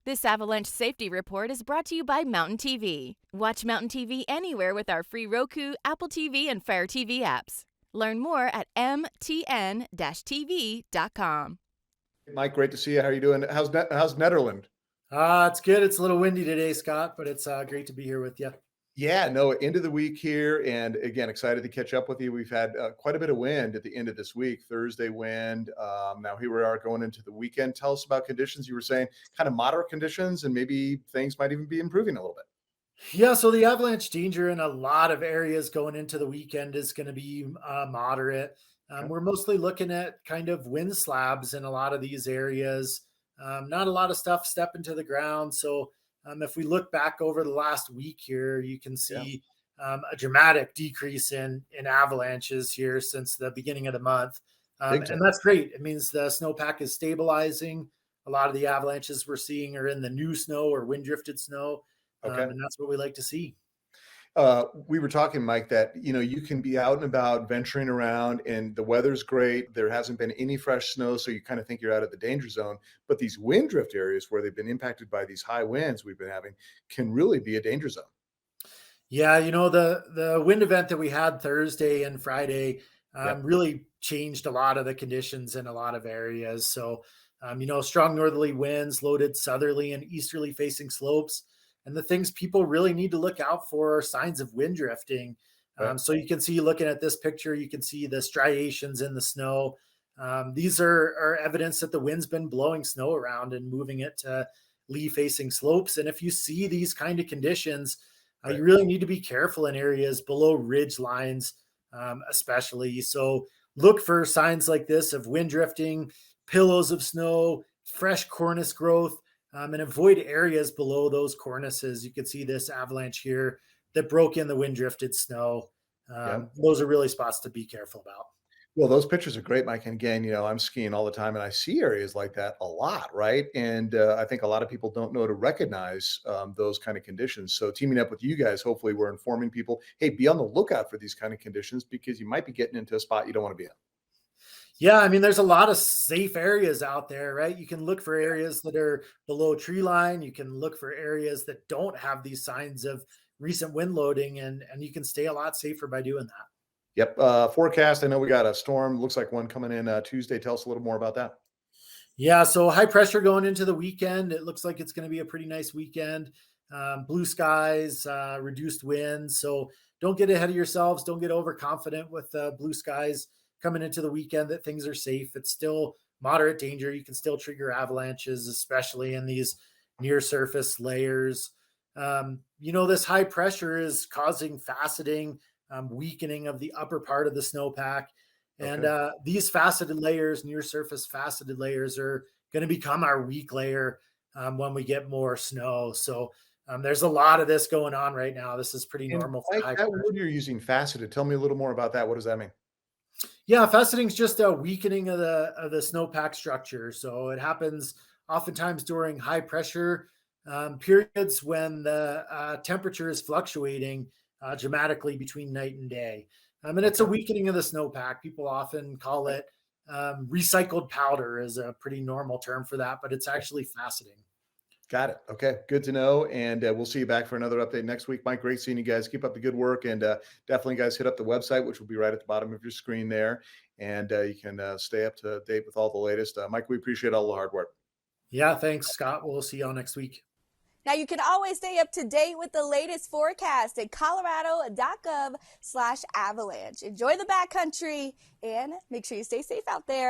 This Avalanche Safety Report is brought to you by Mountain TV. Watch Mountain TV anywhere with our free Roku, Apple TV, and Fire TV apps. Learn more at mtn-tv.com. Mike, great to see you. How are you doing? How's Netherlands? It's good. It's a little windy today, Scott, but it's great to be here with you. Yeah, no, end of the week here. And again, excited to catch up with you. We've had quite a bit of wind at the end of this week, Thursday wind. Now here we are going into the weekend. Tell us about conditions. You were saying kind of moderate conditions, and maybe things might even be improving a little bit. Yeah, so the avalanche danger in a lot of areas going into the weekend is going to be moderate. Okay. We're mostly looking at kind of wind slabs in a lot of these areas. Not a lot of stuff stepping to the ground. So if we look back over the last week here, you can see a dramatic decrease in avalanches here since the beginning of the month. And that's great. It means the snowpack is stabilizing. A lot of the avalanches we're seeing are in the new snow or wind drifted snow. And that's what we like to see. We were talking, Mike, that, you can be out and about venturing around and the weather's great. There hasn't been any fresh snow, so you kind of think you're out of the danger zone. But these wind drift areas where they've been impacted by these high winds we've been having can really be a danger zone. Yeah, the wind event that we had Thursday and Friday really changed a lot of the conditions in a lot of areas. So, strong northerly winds, loaded southerly and easterly facing slopes. And the things people really need to look out for are signs of wind drifting. So you can see, looking at this picture, you can see the striations in the snow. These are evidence that the wind's been blowing snow around and moving it to lee facing slopes. And if you see these kind of conditions, you really need to be careful in areas below ridge lines, especially. So look for signs like this of wind drifting, pillows of snow, fresh cornice growth. And avoid areas below those cornices. You can see this avalanche here that broke in the wind drifted snow. Those are really spots to be careful about. Well, those pictures are great, Mike. And again, I'm skiing all the time and I see areas like that a lot, right? And I think a lot of people don't know to recognize those kind of conditions. So teaming up with you guys, hopefully we're informing people, hey, be on the lookout for these kind of conditions because you might be getting into a spot you don't want to be in. Yeah, I mean, there's a lot of safe areas out there, right? You can look for areas that are below tree line. You can look for areas that don't have these signs of recent wind loading, and you can stay a lot safer by doing that. Yep. Forecast, I know we got a storm. Looks like one coming in Tuesday. Tell us a little more about that. Yeah, so high pressure going into the weekend. It looks like it's going to be a pretty nice weekend. Blue skies, reduced winds. So don't get ahead of yourselves. Don't get overconfident with blue skies coming into the weekend that things are safe. It's still moderate danger. You can still trigger avalanches, especially in these near surface layers. This high pressure is causing faceting, weakening of the upper part of the snowpack. And these faceted layers, near surface faceted layers, are going to become our weak layer when we get more snow. So there's a lot of this going on right now. This is pretty normal. For high that word you're using, faceted. Tell me a little more about that. What does that mean? Yeah, faceting is just a weakening of the snowpack structure. So it happens oftentimes during high pressure periods when the temperature is fluctuating dramatically between night and day. And it's a weakening of the snowpack. People often call it recycled powder is a pretty normal term for that, but it's actually faceting. Got it. Okay. Good to know. And we'll see you back for another update next week. Mike, great seeing you guys. Keep up the good work. And definitely, guys, hit up the website, which will be right at the bottom of your screen there. And you can stay up to date with all the latest. Mike, we appreciate all the hard work. Yeah, thanks, Scott. We'll see y'all next week. Now, you can always stay up to date with the latest forecast at colorado.gov/avalanche. Enjoy the backcountry and make sure you stay safe out there.